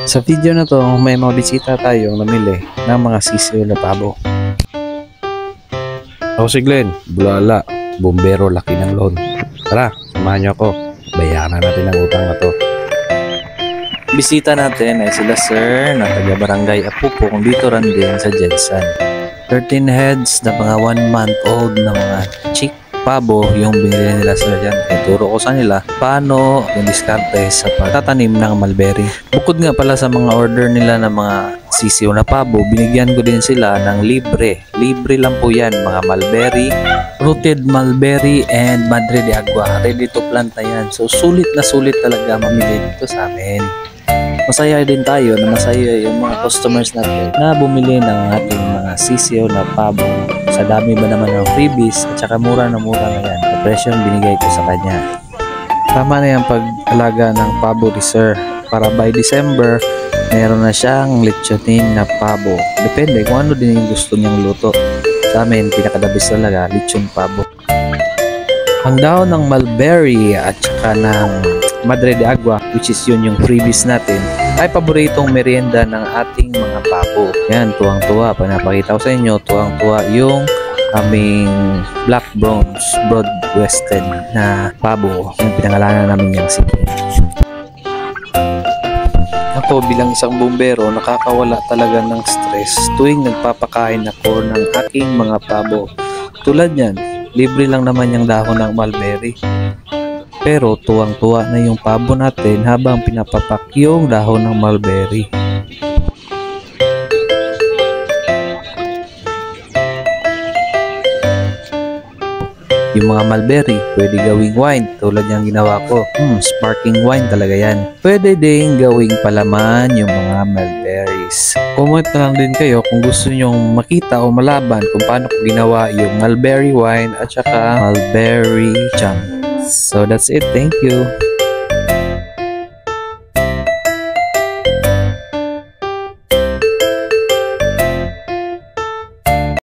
Sa video na to, may mga bisita tayong namili ng mga sisiw na pabo. Ako si Glenn, bulala, bumbero, laki ng loan. Tara, samahan niyo ako. Bayaran natin ang utang na to. Bisita natin ay sila Sir na taga Barangay Apupong dito rin din sa Jensen. 13 heads na mga 1 month old na mga chick pabo yung binili nila Sir dyan. Turo ko sa nila paano yung diskarte sa pagtatanim ng mulberry. Bukod nga pala sa mga order nila ng mga sisiw na pabo, binigyan ko din sila ng libre. Libre lang po yan, mga mulberry, rooted mulberry and Madre de Agua. Ready to plant na yan. So sulit na sulit talaga mamili dito sa amin. Masaya din tayo na masaya yung mga customers natin na bumili ng ating mga sisiw na pabo. Sa dami ba naman ng freebies at saka mura na yan. Sa presyo binigay ko sa kanya. Tama na yung pag-alaga ng pabo ni Sir. Para by December, meron na siyang lechonin na pabo. Depende kung ano din yung gusto niyang luto. Sa amin, pinakadabis talaga, lechon pabo. Ang dahon ng mulberry at saka ng Madre de Agua, which is yun yung freebies natin, ay paboritong merienda ng ating mga pabo. Yan, tuwang-tuwa. Pinapakita ko sa inyo, tuwang-tuwa yung aming black bronze broad western na pabo. Yung pinangalanan namin yung sige. Ako bilang isang bumbero, nakakawala talaga ng stress tuwing nagpapakain ako ng aking mga pabo. Tulad yan, libre lang naman yung dahon ng mulberry. Pero tuwang-tuwa na yung pabo natin habang pinapapak yung dahon ng mulberry. Yung mga mulberry, pwede gawing wine tulad yung ginawa ko. Sparkling wine talaga yan. Pwede ding gawing palaman yung mga mulberries. Comment na lang din kayo kung gusto nyong makita o malaban kung paano ko ginawa yung mulberry wine at saka mulberry jam. So that's it. Thank you.